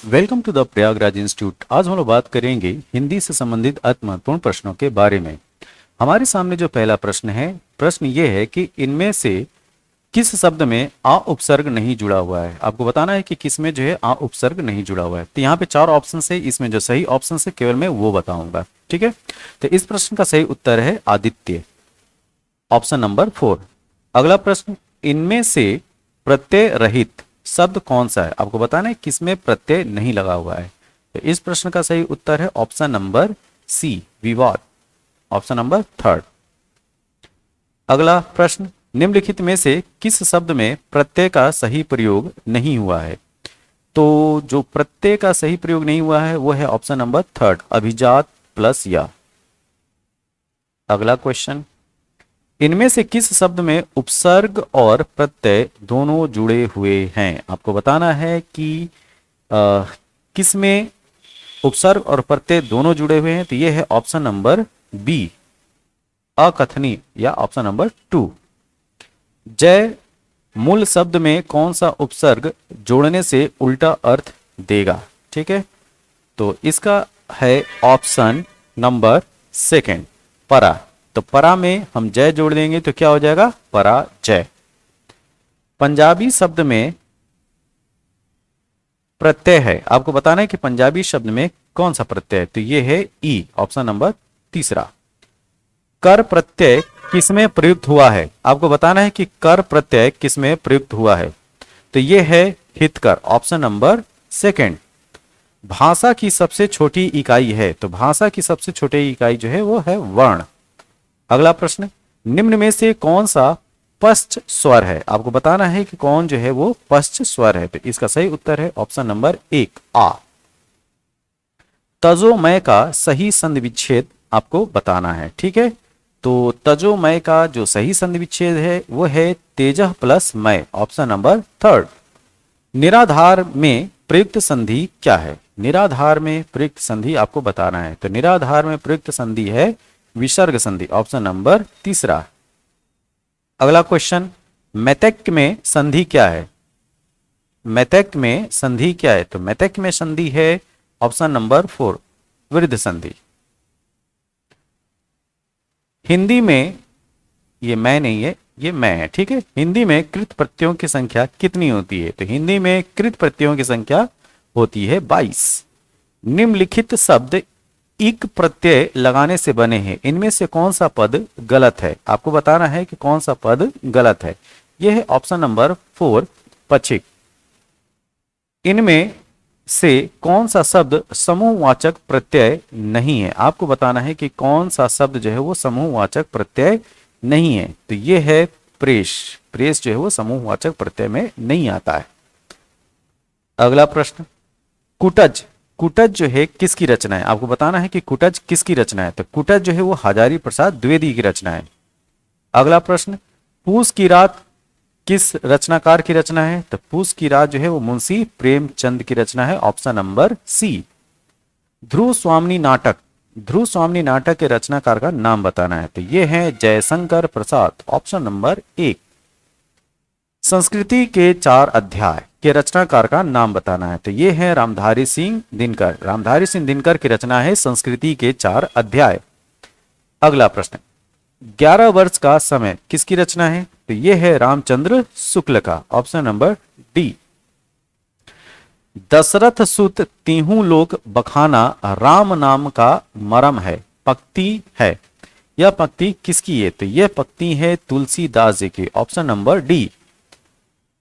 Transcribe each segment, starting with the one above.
Welcome to the Prayagraj institute. आज हम लोग बात करेंगे हिंदी से संबंधित अति महत्वपूर्ण प्रश्नों के बारे में। हमारे सामने जो पहला प्रश्न है, प्रश्न ये है कि इनमें से किस शब्द में आ उपसर्ग नहीं जुड़ा हुआ है। आपको बताना है कि किस में जो है आ उपसर्ग नहीं जुड़ा हुआ है। तो यहाँ पे चार ऑप्शन है, इसमें जो सही ऑप्शन है केवल मैं वो बताऊंगा। ठीक है, तो इस प्रश्न का सही उत्तर है आदित्य, ऑप्शन नंबर 4। अगला प्रश्न, इनमें से प्रत्यय रहित शब्द कौन सा है। आपको बताना है किसमें प्रत्यय नहीं लगा हुआ है। तो इस प्रश्न का सही उत्तर है ऑप्शन नंबर सी, विवाद, ऑप्शन नंबर 3। अगला प्रश्न, निम्नलिखित में से किस शब्द में प्रत्यय का सही प्रयोग नहीं हुआ है। तो जो प्रत्यय का सही प्रयोग नहीं हुआ है वो है ऑप्शन नंबर 3, अभिजात प्लस या। अगला क्वेश्चन, इनमें से किस शब्द में उपसर्ग और प्रत्यय दोनों जुड़े हुए हैं। आपको बताना है कि किस में उपसर्ग और प्रत्यय दोनों जुड़े हुए हैं। तो यह है ऑप्शन नंबर बी, अकथनीय, या ऑप्शन नंबर 2। जय मूल शब्द में कौन सा उपसर्ग जोड़ने से उल्टा अर्थ देगा। ठीक है, तो इसका है ऑप्शन नंबर 2, परा। तो परा में हम जय जोड़ देंगे तो क्या हो जाएगा, पराजय। पंजाबी शब्द में प्रत्यय है, आपको बताना है कि पंजाबी शब्द में कौन सा प्रत्यय है। तो ये है ई, ऑप्शन नंबर 3। कर प्रत्यय किसमें प्रयुक्त हुआ है। आपको बताना है कि कर प्रत्यय किसमें प्रयुक्त हुआ है। तो ये है हितकर, ऑप्शन नंबर 2। भाषा की सबसे छोटी इकाई है, तो भाषा की सबसे छोटी इकाई जो है वो है वर्ण। अगला प्रश्न, निम्न में से कौन सा पश्च स्वर है। आपको बताना है कि कौन जो है वो पश्च स्वर है। तो इसका सही उत्तर है ऑप्शन नंबर 1, आ। तजोमय का सही संधि विच्छेद आपको बताना है। ठीक है, तो तजोमय का जो सही संधि विच्छेद है वो है तेजह प्लस मय, ऑप्शन नंबर 3। निराधार में प्रयुक्त संधि क्या है। निराधार में प्रयुक्त संधि आपको बताना है। तो निराधार में प्रयुक्त संधि है विसर्ग संधि, ऑप्शन नंबर 3। अगला क्वेश्चन, मैतक में संधि क्या है। मैतक में संधि क्या है। तो मैतक में संधि है ऑप्शन नंबर 4, वृद्ध संधि। हिंदी में ये मैं नहीं है, ये मैं है। ठीक है, हिंदी में कृत प्रत्ययों की संख्या कितनी होती है। तो हिंदी में कृत प्रत्ययों की संख्या होती है 22। निम्नलिखित शब्द इक प्रत्यय लगाने से बने हैं, इनमें से कौन सा पद गलत है। आपको बताना है कि कौन सा पद गलत है। यह है ऑप्शन नंबर 4, पथिक। इनमें से कौन सा शब्द समूहवाचक प्रत्यय नहीं है। आपको बताना है कि कौन सा शब्द जो है वो समूहवाचक प्रत्यय नहीं है। तो यह है प्रेष। प्रेष जो है वो समूहवाचक प्रत्यय में नहीं आता है। अगला प्रश्न, कुटज। कुटज जो है किसकी रचना है। आपको बताना है कि कुटज किसकी रचना है। तो कुटज जो है वो हजारी प्रसाद द्विवेदी की रचना है। अगला प्रश्न, पूस की रात किस रचनाकार की रचना है। तो पूस की रात जो है वो मुंशी प्रेमचंद की रचना है, ऑप्शन नंबर सी। ध्रुव स्वामिनी नाटक, ध्रुव स्वामिनी नाटक के रचनाकार का नाम बताना है। तो ये है जयशंकर प्रसाद, ऑप्शन नंबर 1। संस्कृति के 4 अध्याय के रचनाकार का नाम बताना है। तो ये है रामधारी सिंह दिनकर। रामधारी सिंह दिनकर की रचना है संस्कृति के 4 अध्याय। अगला प्रश्न, 11 वर्ष का समय किसकी रचना है। तो ये है रामचंद्र शुक्ल का, ऑप्शन नंबर डी। दशरथ सुत तीहू लोक बखाना राम नाम का मरम है, पंक्ति है। यह पंक्ति किसकी है। तो यह पंक्ति है तुलसीदास जी की, ऑप्शन नंबर डी।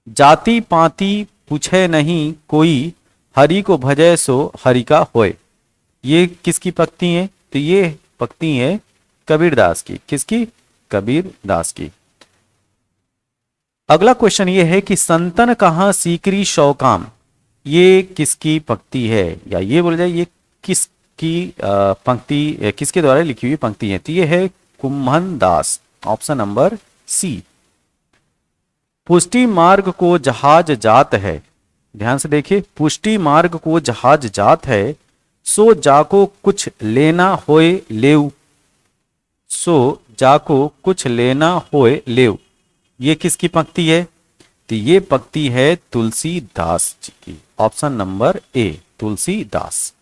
जाति पाति पूछे नहीं कोई, हरि को भजय सो हरि का होय। ये किसकी पंक्ति है। तो ये पंक्ति है कबीरदास की। किसकी, कबीरदास की। अगला क्वेश्चन ये है कि संतन कहां सीकरी शौकाम, ये किसकी पंक्ति है। या ये बोल जाए ये किसकी पंक्ति, किसके द्वारा लिखी हुई पंक्ति है। तो ये है कुम्भन दास, ऑप्शन नंबर सी। पुष्टि मार्ग को जहाज जात है, ध्यान से देखिए, पुष्टि मार्ग को जहाज जात है, सो जाको कुछ लेना होए लेव, सो जाको कुछ लेना होए लेव। ये किसकी पंक्ति है। तो ये पंक्ति है तुलसीदास जी की, ऑप्शन नंबर ए। तुलसीदास।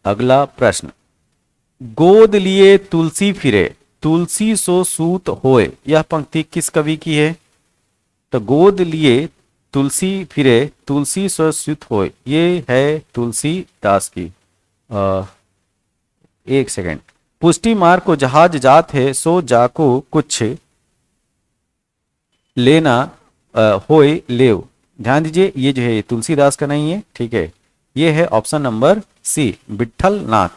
अगला प्रश्न, गोद लिए तुलसी फिरे, तुलसी सो सूत होए, यह पंक्ति किस कवि की है? तो गोद लिए तुलसी फिरे, तुलसी सो सूत होए, ये है तुलसीदास की। एक सेकंड। पुष्टि मार्ग को जहाज जात है, सो जाको कुछ लेना होए लेव। ध्यान दीजिए, ये जो है तुलसीदास का नहीं है, ठीक है, ये है ऑप्शन नंबर सी, विट्ठल नाथ।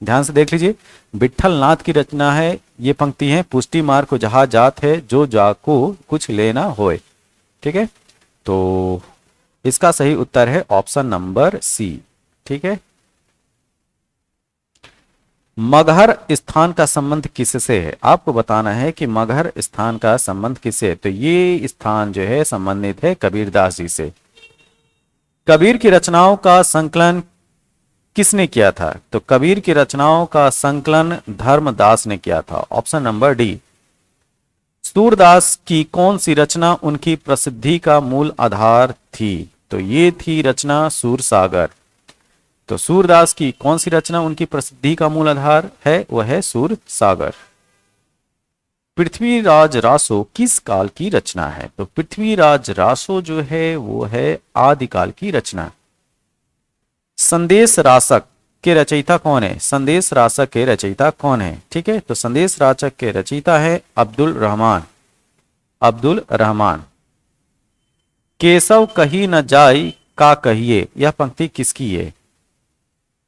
ध्यान से देख लीजिए, विट्ठल नाथ की रचना है ये पंक्ति है, पुष्टि मार्ग को जहाज जात है, जो जाको कुछ लेना होए। ठीक है, तो इसका सही उत्तर है ऑप्शन नंबर सी। ठीक है, मगहर स्थान का संबंध किससे है? आपको बताना है कि मगहर स्थान का संबंध किससे है। तो ये स्थान जो है संबंधित है कबीरदास जी से। कबीर की रचनाओं का संकलन किसने किया था? तो कबीर की रचनाओं का संकलन धर्मदास ने किया था, ऑप्शन नंबर डी। सूरदास की कौन सी रचना उनकी प्रसिद्धि का मूल आधार थी? तो ये थी रचना सूरसागर। तो सूरदास की कौन सी रचना उनकी प्रसिद्धि का मूल आधार है? वह है सूरसागर। पृथ्वीराज रासो किस काल की रचना है? तो पृथ्वीराज रासो जो है वो है आदिकाल की रचना। संदेश रासक के रचयिता कौन है? संदेश रासक के रचयिता कौन है? ठीक है, तो संदेश रासक के रचयिता है अब्दुल रहमान। अब्दुल रहमान। केशव कही न जाई का कहिए, यह पंक्ति किसकी है?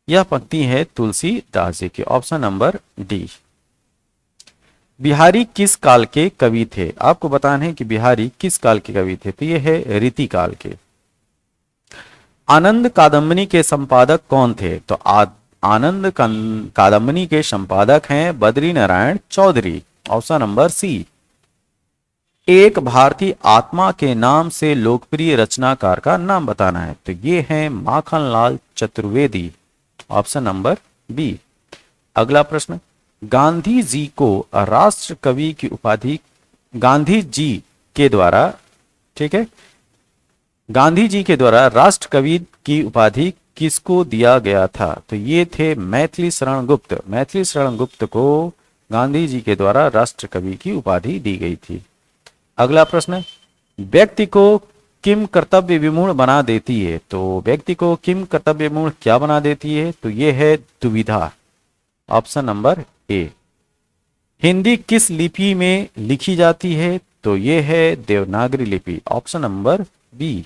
यह पंक्ति है तुलसीदास जी की, ऑप्शन नंबर डी। बिहारी किस काल के कवि थे? आपको बताना है कि बिहारी किस काल के कवि थे। तो ये है रीति काल के। आनंद कादम्बनी के संपादक कौन थे? तो आनंद कादम्बनी के संपादक हैं Badri Narayan Chaudhary, option number C. एक भारतीय आत्मा के नाम से लोकप्रिय रचनाकार का नाम बताना है। तो ये है Makhanlal Chaturvedi, option number B. अगला प्रश्न, गांधी जी को राष्ट्र कवि की उपाधि गांधी जी के द्वारा, ठीक है, गांधी जी के द्वारा राष्ट्र कवि की उपाधि किसको दिया गया था? तो ये थे मैथिली शरण गुप्त। मैथिली शरण गुप्त को गांधी जी के द्वारा राष्ट्र कवि की उपाधि दी गई थी। अगला प्रश्न, व्यक्ति को किम कर्तव्य विमूढ़ बना देती है? तो व्यक्ति को किम कर्तव्य विमूढ़ क्या बना देती है? तो ये है दुविधा, ऑप्शन नंबर ए। हिंदी किस लिपि में लिखी जाती है? तो ये है देवनागरी लिपि, ऑप्शन नंबर बी।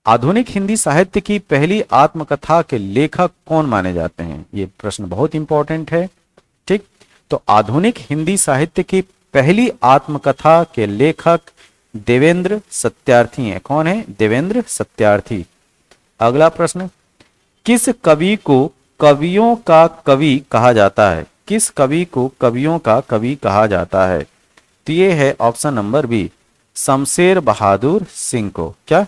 आधुनिक हिंदी साहित्य की पहली आत्मकथा के लेखक कौन माने जाते हैं? ये प्रश्न बहुत इंपॉर्टेंट है। ठीक, तो आधुनिक हिंदी साहित्य की पहली आत्मकथा के लेखक देवेंद्र सत्यार्थी हैं। कौन है? देवेंद्र सत्यार्थी। अगला प्रश्न, किस कवि को कवियों का कवि कहा जाता है? किस कवि को कवियों का कवि कहा जाता है? तो ये है option number B, Shamsher Bahadur Singh को। क्या?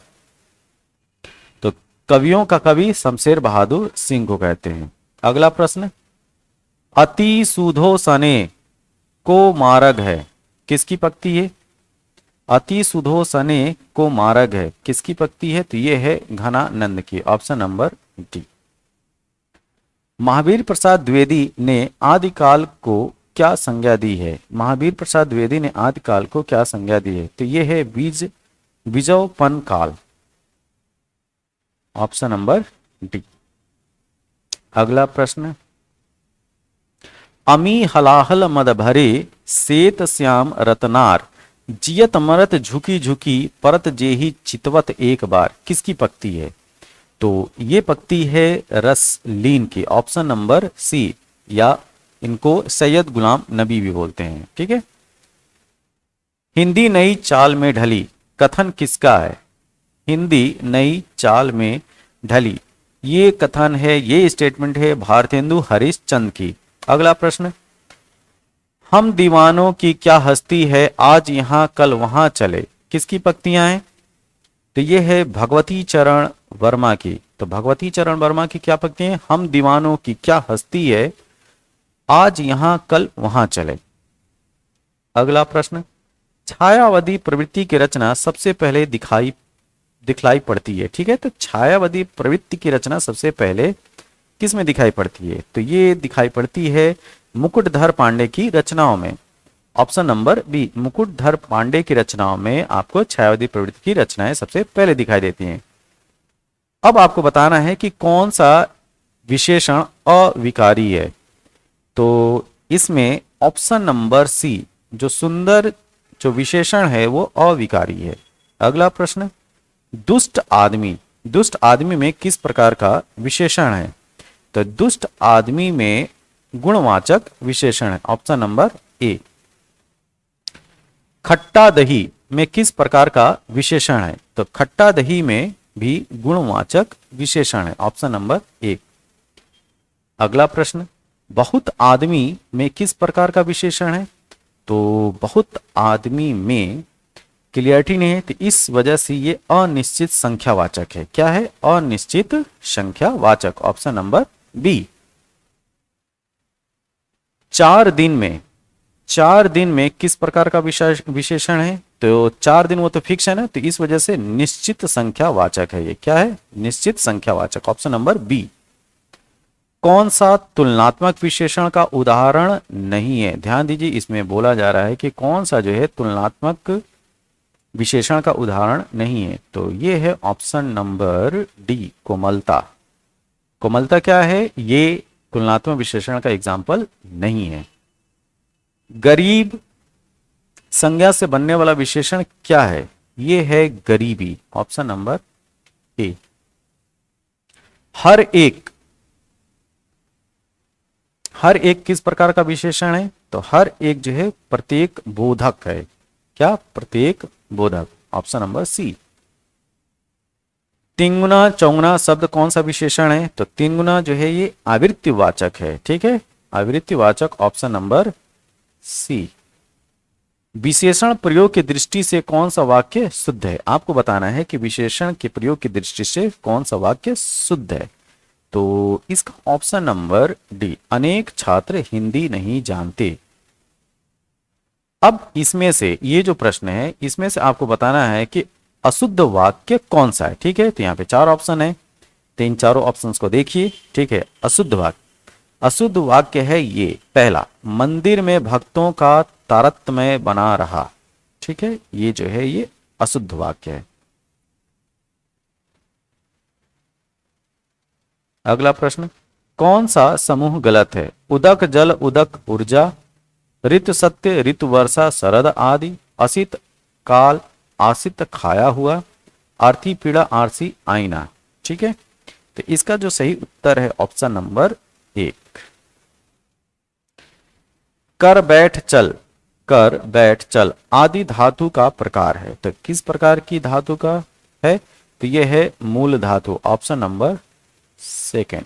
तो कवियों का कवि शमशेर बहादुर सिंह को कहते हैं। अगला प्रश्न, अति सुधो सने को मारग है, किसकी पंक्ति है? अति सुधो सने को मारग है, किसकी पंक्ति है? तो ये है घनानंद की, option number D. Mahavir Prasad Dwivedi ने आदिकाल को क्या संज्ञा दी है? महावीर प्रसाद द्विवेदी ने आदिकाल को क्या संज्ञा दी है? तो ये है बीजोपन काल, ऑप्शन नंबर डी। अगला प्रश्न, अमी हलाहल मद भरे सेत श्याम रतनार, जियत मरत झुकी झुकी परत जेही चितवत एक बार, किसकी पंक्ति है? तो ये पंक्ति है रसलीन की, ऑप्शन नंबर सी, या इनको सैयद गुलाम नबी भी बोलते हैं। ठीक है, हिंदी नई चाल में ढली, कथन किसका है? हिंदी नई चाल में ढली, ये कथन है, ये स्टेटमेंट है भारतेंदु हरिश्चंद्र की। अगला प्रश्न, हम दीवानों की क्या हस्ती है, आज यहां कल वहां चले, किसकी पंक्तियां हैं? तो ये है भगवती चरण वर्मा की। तो भगवती चरण वर्मा की क्या पंक्ति है? हम दीवानों की क्या हस्ती है, आज यहां कल वहां चले। अगला प्रश्न, छायावादी प्रवृत्ति की रचना सबसे पहले दिखाई दिखलाई पड़ती है। ठीक है, तो छायावादी प्रवृत्ति की रचना सबसे पहले किस में दिखाई पड़ती है? तो ये दिखाई पड़ती है मुकुटधर पांडे की रचनाओं में। Option number B, Mukutdhar Pandey की रचनाओं में आपको छायावादी प्रवृत्ति की रचनाएं सबसे पहले दिखाई देती हैं। अब आपको बताना है कि कौन सा विशेषण अविकारी है। तो इसमें ऑप्शन नंबर सी, जो सुंदर जो विशेषण है वो अविकारी है। अगला प्रश्न, दुष्ट आदमी, दुष्ट आदमी में किस प्रकार का विशेषण है? तो दुष्ट आदमी में गुणवाचक विशेषण है। Option number A. खट्टा दही में किस प्रकार का विशेषण है? तो खट्टा दही में भी गुणवाचक विशेषण है। Option number A. अगला प्रश्न, बहुत आदमी में किस प्रकार का विशेषण है? तो बहुत आदमी में क्लियरिटी नहीं है, तो इस वजह से ये अनिश्चित संख्यावाचक है। क्या है? अनिश्चित संख्यावाचक। Option number B. 4 दिन में, 4 दिन में किस प्रकार का विशेषण है? तो 4 दिन वो तो फिक्स है ना, तो इस वजह से निश्चित संख्यावाचक है। ये क्या है? निश्चित संख्यावाचक। Option number B. कौन सा तुलनात्मक विशेषण का उदाहरण नहीं है? ध्यान दीजिए, इसमें बोला जा रहा है कि कौन सा जो है तुलनात्मक विशेषण का उदाहरण नहीं है। तो ये है ऑप्शन नंबर डी, कोमलता। कोमलता क्या है? ये तुलनात्मक विशेषण का एग्जाम्पल नहीं है। गरीब संज्ञा से बनने वाला विशेषण क्या है? ये है गरीबी। Option number A. हर एक, हर एक किस प्रकार का विशेषण है? तो हर एक जो है प्रत्येक बोधक है। क्या? प्रत्येक बोधक। ऑप्शन नंबर सी। तिंगुना चौगुना शब्द कौन सा विशेषण है? तो तिंगुना जो है ये आवृत्तिवाचक है। ठीक है, आवृत्तिवाचक। ऑप्शन नंबर सी। विशेषण प्रयोग की दृष्टि से कौन सा वाक्य शुद्ध है? आपको बताना है कि विशेषण के प्रयोग की दृष्टि से कौन सा वाक्य शुद्ध है। तो इसका ऑप्शन नंबर डी, अनेक छात्र हिंदी नहीं जानते। अब इसमें से ये जो प्रश्न है, इसमें से आपको बताना है कि अशुद्ध वाक्य कौन सा है। ठीक है, तो यहाँ पे 4 ऑप्शन है, तो इन चारों ऑप्शंस को देखिए। ठीक है, अशुद्ध वाक्य, अशुद्ध वाक्य है ये पहला, मंदिर में भक्तों का तारतम्य बना रहा। ठीक है, ये जो है ये अशुद्ध वाक्य है। अगला प्रश्न, कौन सा समूह गलत है? उदक जल, उदक ऊर्जा, ऋतु सत्य, ऋतु वर्षा, शरद आदि, असित काल, आसित खाया हुआ, आरती पीड़ा, आरसी आईना। ठीक है, तो इसका जो सही उत्तर है ऑप्शन नंबर 1। कर बैठ चल, कर बैठ चल आदि धातु का प्रकार है। तो किस प्रकार की धातु का है? तो यह है मूल धातु। Option number 2।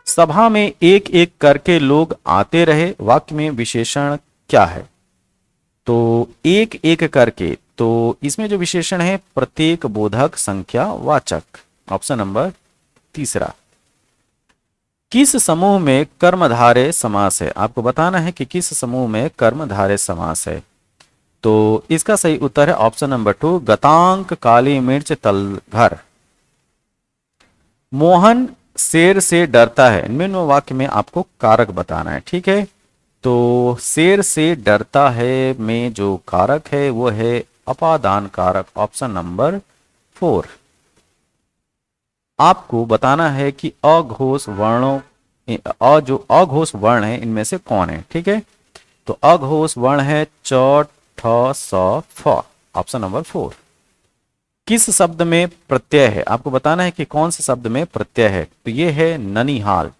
सभा में एक एक करके लोग आते रहे, वाक्य में विशेषण क्या है? तो एक एक करके, तो इसमें जो विशेषण है प्रत्येक बोधक संख्या वाचक। Option number 3। किस समूह में कर्मधारय समास है? आपको बताना है कि किस समूह में कर्मधारय समास है। तो इसका सही उत्तर है ऑप्शन नंबर 2, गतांक, काली मिर्च, तलघर। मोहन शेर से डरता है, निम्न वाक्य में आपको कारक बताना है। ठीक है, तो शेर से डरता है में जो कारक है वो है अपादान कारक। Option number 4। आपको बताना है कि अघोष वर्णों, जो अघोष वर्ण है इनमें से कौन है। ठीक है, तो अघोष वर्ण है च, ठ, स, फ। Option number 4। किस शब्द में प्रत्यय है? आपको बताना है कि कौन से शब्द में प्रत्यय है। तो ये है ननिहाल।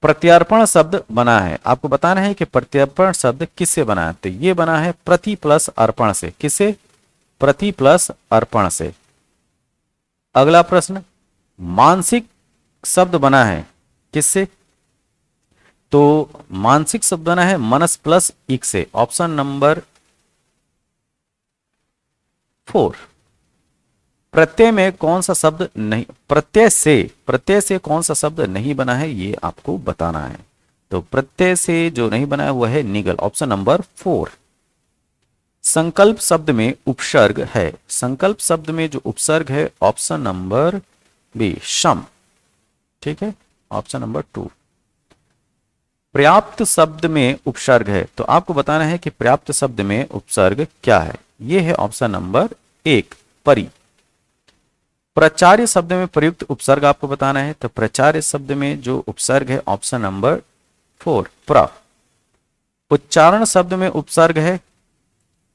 प्रत्यार्पण शब्द बना है, आपको बताना है कि प्रत्यार्पण शब्द किससे बना है। तो ये बना है प्रति प्लस अर्पण से। किससे? प्रति प्लस अर्पण से। अगला प्रश्न, मानसिक शब्द बना है किससे? तो मानसिक शब्द बना है मनस प्लस इक से। Option number 4। प्रत्यय में कौन सा शब्द नहीं, प्रत्यय से कौन सा शब्द नहीं बना है ये आपको बताना है। तो प्रत्यय से जो नहीं बना है वो है निगल। Option number 4। संकल्प शब्द में उपसर्ग है, संकल्प शब्द में जो उपसर्ग है ऑप्शन नंबर बी शम, ठीक है, ऑप्शन नंबर 2। पर्याप्त शब्द में उपसर्ग है, तो आपको बताना है कि पर्याप्त शब्द में उपसर्ग क्या है, यह है ऑप्शन नंबर 1 परि। प्राचार्य शब्द में प्रयुक्त उपसर्ग आपको बताना है, तो प्राचार्य शब्द में जो उपसर्ग है ऑप्शन नंबर 4 प्र। उच्चारण शब्द में उपसर्ग है,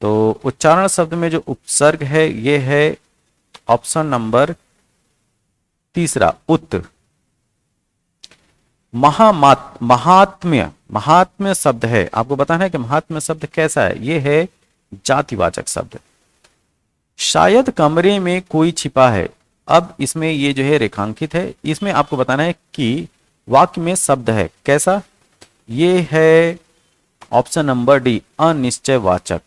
तो उच्चारण शब्द में जो उपसर्ग है ये है ऑप्शन नंबर 3 उत। महात्म्य, महात्म्य शब्द है, आपको बताना है कि महात्म्य शब्द कैसा है, ये है जातिवाचक शब्द। शायद कमरे में कोई छिपा है, अब इसमें ये जो है रेखांकित है, इसमें आपको बताना है कि वाक्य में शब्द है कैसा, ये है ऑप्शन नंबर डी अनिश्चयवाचक।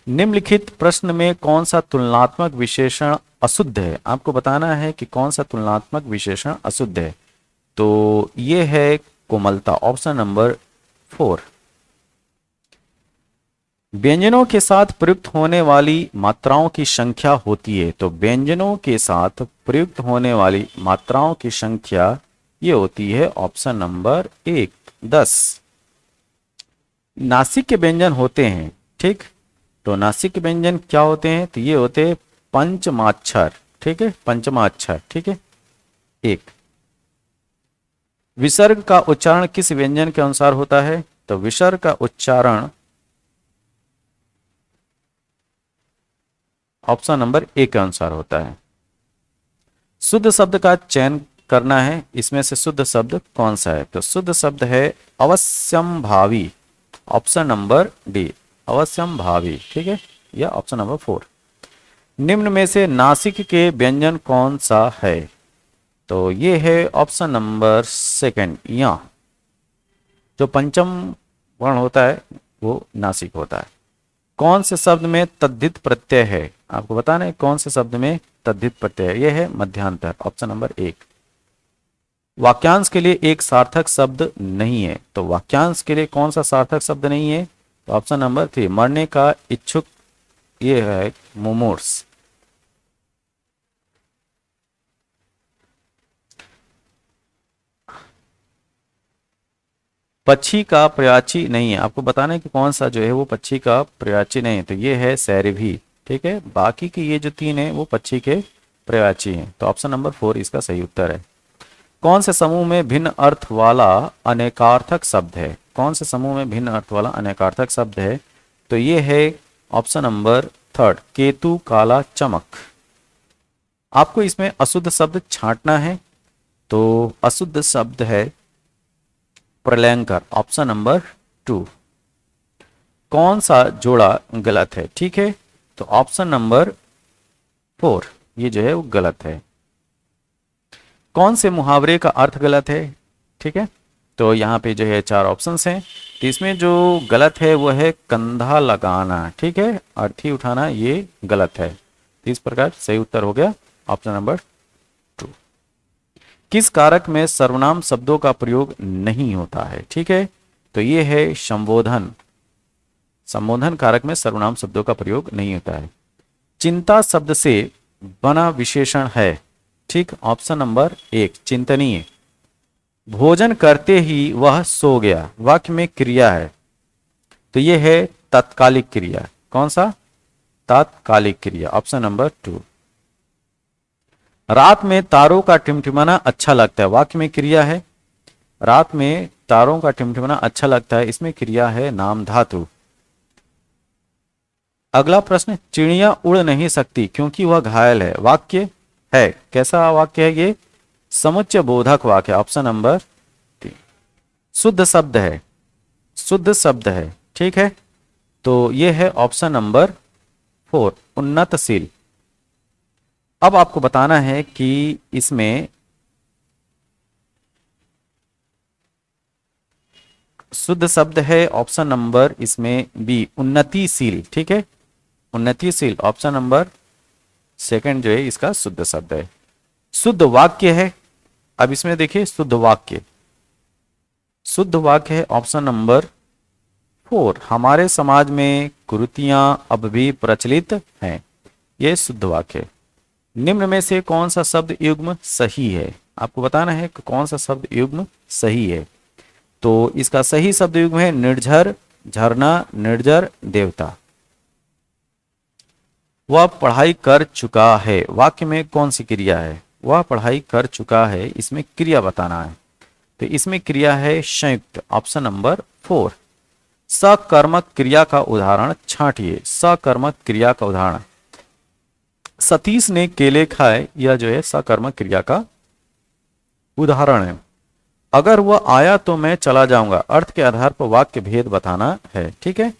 निम्नलिखित प्रश्न में कौन सा तुलनात्मक विशेषण अशुद्ध है, आपको बताना है कि कौन सा तुलनात्मक विशेषण अशुद्ध है, तो ये है कोमलता, ऑप्शन नंबर 4। व्यंजनों के साथ प्रयुक्त होने वाली मात्राओं की संख्या होती है, तो व्यंजनों के साथ प्रयुक्त होने वाली मात्राओं की संख्या ये होती है ऑप्शन नंबर 1 10। नासिक के व्यंजन होते हैं, ठीक, तो नासिक के व्यंजन क्या होते हैं, तो ये होते हैं पंचमाक्षर, ठीक है, पंचमाक्षर, ठीक है। 1 विसर्ग का उच्चारण किस व्यंजन के अनुसार होता है, तो विसर्ग का उच्चारण ऑप्शन नंबर 1 के अनुसार होता है। शुद्ध शब्द का चयन करना है, इसमें से शुद्ध शब्द कौन सा है, तो शुद्ध शब्द है अवश्यंभावी, ऑप्शन नंबर डी अवश्यंभावी, ठीक है, या ऑप्शन नंबर 4। निम्न में से नासिक के व्यंजन कौन सा है, तो ये है ऑप्शन नंबर 2 या, जो पंचम वर्ण होता है वो नासिक होता है। कौन से शब्द में तद्धित प्रत्यय है, आपको बताना है कौन से शब्द में तद्धित प्रत्यय है, यह है मध्यांतर, ऑप्शन नंबर 1। वाक्यांश के लिए एक सार्थक शब्द नहीं है, तो वाक्यांश के लिए कौन सा सार्थक शब्द नहीं है, तो ऑप्शन नंबर 3 मरने का इच्छुक, ये है मुमूर्ष। पक्षी का प्रयाची नहीं है, आपको बताना है कि कौन सा जो है वो पक्षी का प्रयाची नहीं है, तो ये है सैरभी, ठीक है, बाकी की ये जो 3 है वो पक्षी के प्रयाची हैं, तो ऑप्शन नंबर 4 इसका सही उत्तर है। कौन से समूह में भिन्न अर्थ वाला अनेकार्थक शब्द है, कौन से समूह में भिन्न अर्थ वाला अनेकार्थक शब्द है, तो ये है ऑप्शन नंबर 3 केतु काला चमक। आपको इसमें अशुद्ध शब्द छांटना है, तो अशुद्ध शब्द है प्रलयंकर, ऑप्शन नंबर 2। कौन सा जोड़ा गलत है, ठीक है, तो ऑप्शन नंबर 4 ये जो है वो गलत है। कौन से मुहावरे का अर्थ गलत है, ठीक है, तो यहाँ पे जो है 4 ऑप्शंस हैं, तो इसमें जो गलत है वो है कंधा लगाना, ठीक है, अर्थी उठाना, ये गलत है, तो इस प्रकार सही उत्तर हो गया ऑप्शन नंबर 2। किस कारक में सर्वनाम शब्दों का प्रयोग नहीं होता है, ठीक है, तो ये है संबोधन, संबोधन कारक में सर्वनाम शब्दों का प्रयोग नहीं होता है। चिंता शब्द से बना विशेषण है, ठीक, ऑप्शन नंबर 1 चिंतनीय। भोजन करते ही वह सो गया, वाक्य में क्रिया है, तो यह है तात्कालिक क्रिया, कौन सा, तात्कालिक क्रिया, ऑप्शन नंबर 2। रात में तारों का टिमटिमाना अच्छा लगता है, वाक्य में क्रिया है, रात में तारों का टिमटिमाना अच्छा लगता है, इसमें क्रिया है नाम धातु। अगला प्रश्न, चिड़िया उड़ नहीं सकती क्योंकि वह घायल है, वाक्य है, कैसा वाक्य है ये, समुच्चय बोधक वाक्य, ऑप्शन नंबर 3। शुद्ध शब्द है, शुद्ध शब्द है, ठीक है, तो ये है ऑप्शन नंबर 4 उन्नतशील। अब आपको बताना है कि इसमें शुद्ध शब्द है ऑप्शन नंबर इसमें बी उन्नतिशील, ठीक है, उन्नतिशील, ऑप्शन नंबर 2 जो है इसका शुद्ध शब्द है। शुद्ध वाक्य है, अब इसमें देखिए शुद्ध वाक्य, शुद्ध वाक्य है ऑप्शन नंबर 4, हमारे समाज में कुरीतियां अब भी प्रचलित हैं। यह शुद्ध वाक्य है। निम्न में से कौन सा शब्द युग्म सही है? आपको बताना है कि कौन सा शब्द युग्म सही है। तो इसका सही शब्द युग्म है निर्झर, झरना, निर्जर, देवता। वह पढ़ाई कर चुका है, वाक्य में कौन सी क्रिया है? वह पढ़ाई कर चुका है, इसमें क्रिया बताना है। तो इसमें क्रिया है संयुक्त, ऑप्शन नंबर 4। सकर्मक क्रिया का उदाहरण छांटिए। सकर्मक क्रिया का उदाहरण, सतीश ने केले खाए, यह जो है सकर्मक क्रिया का उदाहरण है। अगर वह आया तो मैं चला जाऊंगा, अर्थ के आधार पर वाक्य भेद बताना है। ठीक है,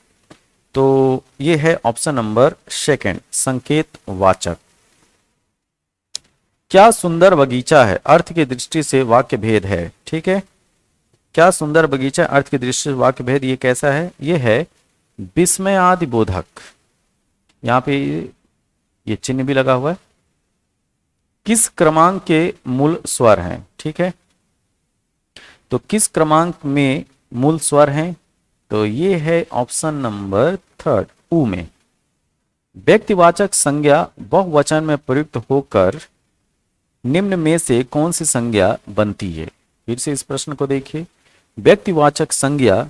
तो ये है ऑप्शन नंबर 2, संकेत वाचक। क्या सुंदर बगीचा है, अर्थ की दृष्टि से वाक्य भेद है। ठीक है, क्या सुंदर बगीचा अर्थ की दृष्टि से वाक्य भेद, ये कैसा है? ये है विस्मयादि बोधक। यहां पे ये चिन्ह भी लगा हुआ है। किस क्रमांक के मूल स्वर हैं? ठीक है, तो किस क्रमांक में मूल स्वर हैं? तो ये है ऑप्शन नंबर 3, ऊ में। व्यक्तिवाचक संज्ञा बहुवचन में प्रयुक्त होकर निम्न में से कौन सी संज्ञा बनती है? फिर से इस प्रश्न को देखिए। व्यक्तिवाचक संज्ञा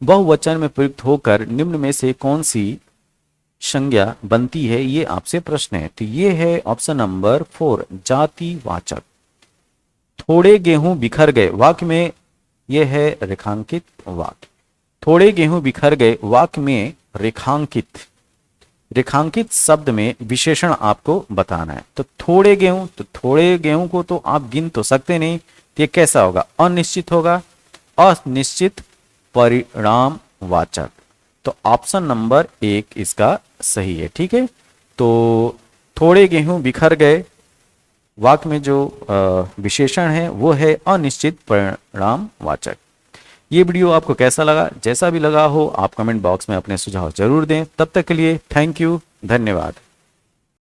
बहुवचन में प्रयुक्त होकर निम्न में से कौन सी संज्ञा बनती है, ये आपसे प्रश्न है। तो ये है ऑप्शन नंबर 4, जातिवाचक। थोड़े गेहूं बिखर गए, वाक्य में यह है रेखांकित वाक्य। थोड़े गेहूं बिखर गए, वाक्य में रेखांकित, रेखांकित शब्द में विशेषण आपको बताना है। तो थोड़े गेहूं, तो थोड़े गेहूं को तो आप गिन तो सकते नहीं, तो ये कैसा होगा? अनिश्चित होगा, अनिश्चित परिणाम वाचक। तो ऑप्शन नंबर 1 इसका सही है। ठीक है, तो थोड़े गेहूं बिखर गए, वाक्य में जो विशेषण है वो है अनिश्चित परिणाम वाचक। ये वीडियो आपको कैसा लगा? जैसा भी लगा हो आप कमेंट बॉक्स में अपने सुझाव जरूर दें। तब तक के लिए थैंक यू, धन्यवाद।